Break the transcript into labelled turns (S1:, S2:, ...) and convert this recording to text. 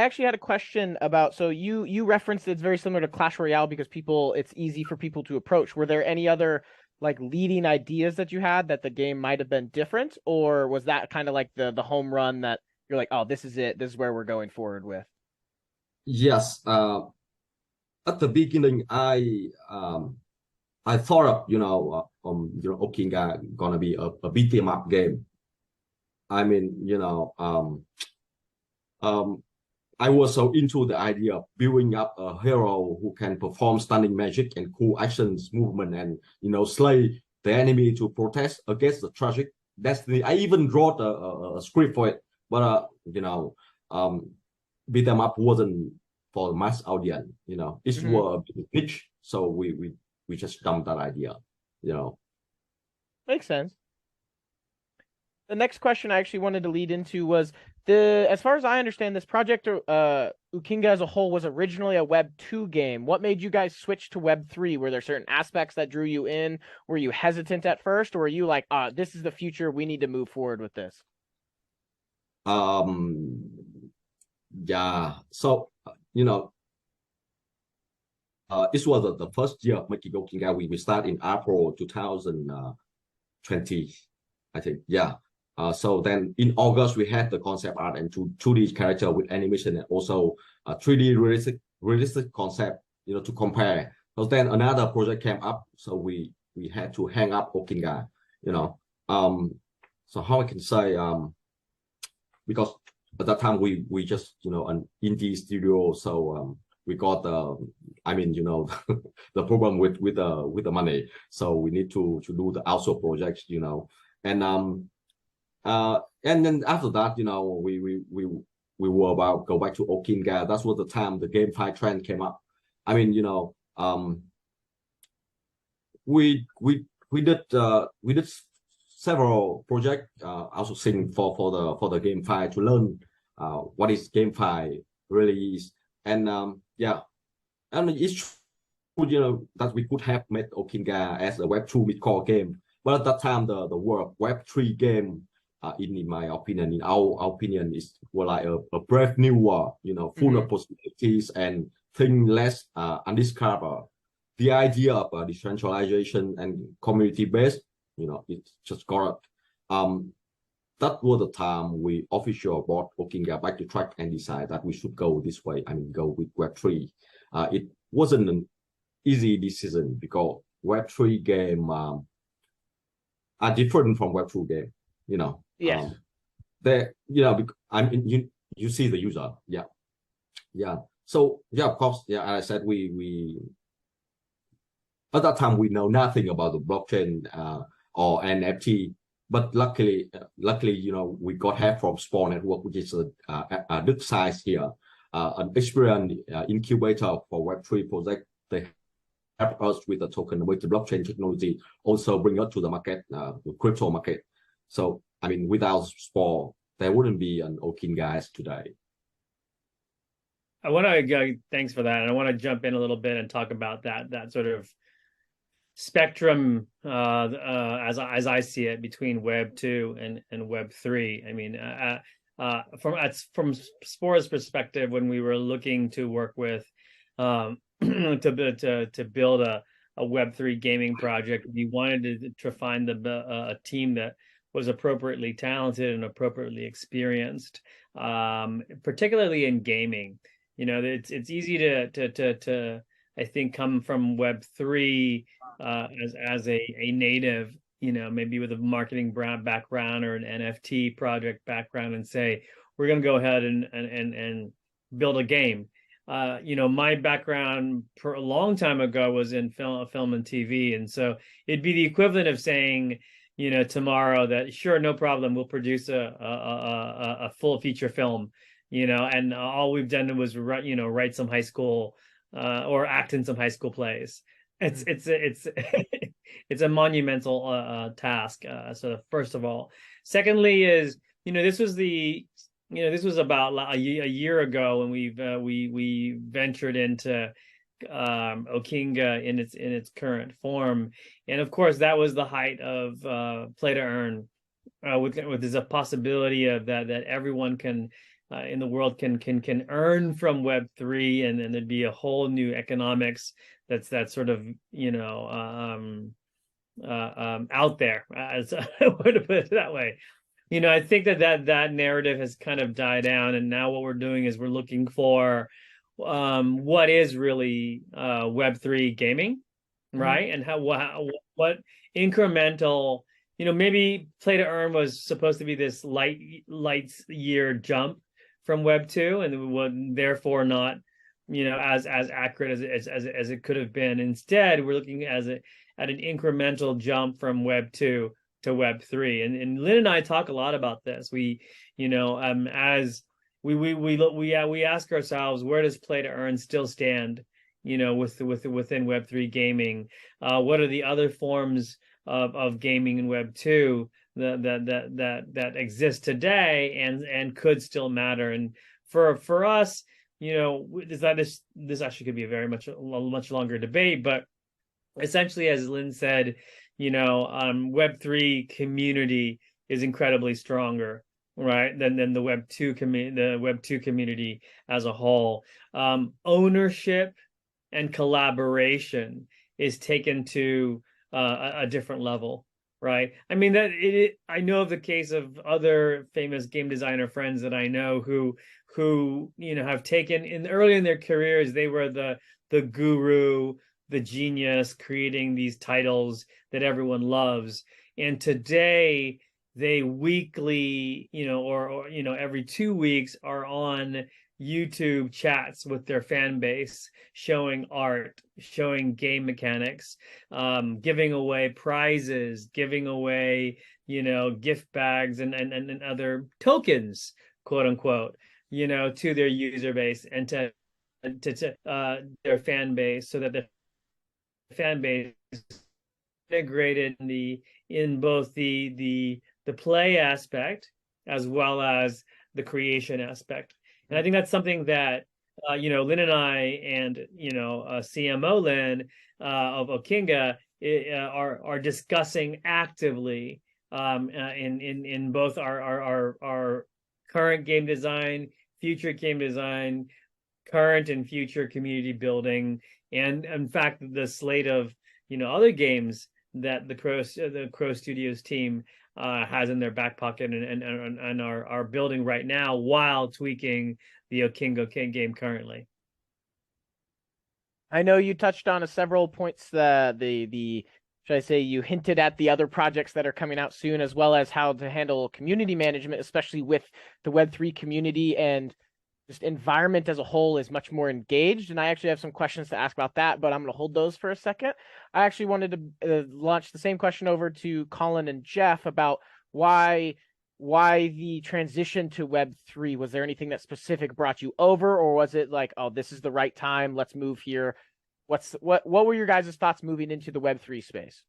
S1: I actually had a question about, so you referenced it's very similar to Clash Royale because it's easy for people to approach. Were there any other like leading ideas that you had that the game might have been different, or was that kind of like the home run that you're like, oh, this is it, this is where we're going forward with?
S2: Yes. At the beginning, I thought of Ookeenga gonna be a beat 'em up game. I mean, um, I was so into the idea of building up a hero who can perform stunning magic and cool actions, movement, and slay the enemy to protest against the tragic destiny. I even wrote a script for it, but um, beat 'em up wasn't for the mass audience. It
S1: Hmm.
S2: was a pitch, so we just dumped that idea. You know.
S1: Makes sense. The next question I actually wanted to lead into was as far as I understand, this project, Ookeenga as a whole was originally a Web 2 game. What made you guys switch to Web 3? Were there certain aspects that drew you in? Were you hesitant at first, or were you like, this is the future, we need to move forward with this?
S2: Um, yeah. So this was the first year of making Ookeenga. We start in April 2020, I think. Yeah. So then in August we had the concept art and 2D character with animation and also a 3D realistic concept, to compare. So then another project came up, so we had to hang up Ookeenga, you know. Um, so how I can say, because at that time we just an indie studio, so we got the I mean the problem with the money, so we need to do the outsource projects, and then after that, we were about go back to Ookeenga. That's what the time the GameFi trend came up. I mean, we did several projects, also sing for the GameFi to learn what is GameFi really is, and yeah, and it's true, that we could have made Ookeenga as a Web 2 mid-core game, but at that time the word Web 3 game, in my opinion, in our opinion, is were like a brave new world, full
S1: Hmm.
S2: of possibilities and thing less undiscovered. The idea of decentralization and community based, it just got that was the time we officially brought Ookeenga back to track and decide that we should go this way. I mean, go with Web 3. It wasn't an easy decision because Web 3 game are different from Web 2 game. You know,
S1: Yes.
S2: they I mean you see the user, yeah, yeah. So yeah, of course, yeah. As I said, we at that time we know nothing about the blockchain or NFT, but luckily, we got help from Spore Network, which is a good size here, an experienced incubator for Web 3 project. They help us with the token, with the blockchain technology, also bring us to the market, the crypto market. So I mean, without Spore, there wouldn't be an Ookeenga today.
S3: I want to thanks for that, and I want to jump in a little bit and talk about that sort of spectrum, as I see it, between Web 2 and Web 3. I mean, from Spores' perspective, when we were looking to work with to build a Web 3 gaming project, we wanted to find a team that was appropriately talented and appropriately experienced, particularly in gaming. It's easy to I think come from Web 3 as a native, maybe with a marketing background or an NFT project background, and say we're going to go ahead and build a game. My background for a long time ago was in film and TV, and so it'd be the equivalent of saying, tomorrow that sure, no problem, we'll produce a full feature film, and all we've done was write some high school or act in some high school plays. It's it's a monumental task. So first of all, secondly is this was about a year ago when we ventured into Ookeenga in its current form, and of course that was the height of play to earn, with there's a possibility of that everyone can in the world can earn from Web3, and then there'd be a whole new economics that's sort of, you know, out there, as I would put it that way. You know, I think that narrative has kind of died down, and now what we're doing is we're looking for what is really Web3 gaming, right? And what incremental, you know, maybe play to earn was supposed to be this light year jump from Web 2, and would therefore not, you know, as accurate as it could have been. Instead, we're looking at an incremental jump from Web 2 to Web 3. And Lynn and I talk a lot about this. We, you know, as we ask ourselves, where does play to earn still stand, you know, within Web 3 gaming? What are the other forms of gaming in Web 2 that exist today and could still matter? And for us, you know, this actually could be a much longer debate, but essentially, as Lynn said, you know, Web3 community is incredibly stronger, right, than the Web 2 community as a whole. Ownership and collaboration is taken to a different level, right? I mean, I know of the case of other famous game designer friends that I know who you know have taken early in their careers, they were the guru, the genius, creating these titles that everyone loves, and today they weekly, you know, or you know, every 2 weeks are on YouTube chats with their fan base, showing art, showing game mechanics, giving away prizes, giving away, you know, gift bags and other tokens, quote unquote, you know, to their user base and to their fan base, so that the fan base integrated in both the play aspect as well as the creation aspect. And I think that's something that you know, Lynn and I, and you know, CMO Lynn of Ookeenga are discussing actively in both our current game design, future game design, current and future community building, and in fact the slate of, you know, other games that the Crow Studios team has in their back pocket and are building right now while tweaking the Ookeenga game currently.
S1: I know you touched on several points. The should I say, you hinted at the other projects that are coming out soon, as well as how to handle community management, especially with the Web3 community and just environment as a whole is much more engaged. And I actually have some questions to ask about that, but I'm going to hold those for a second. I actually wanted to launch the same question over to Colin and Jeff about why the transition to Web3. Was there anything that specific brought you over, or was it like, oh, this is the right time, let's move here? What were your guys' thoughts moving into the Web3 space?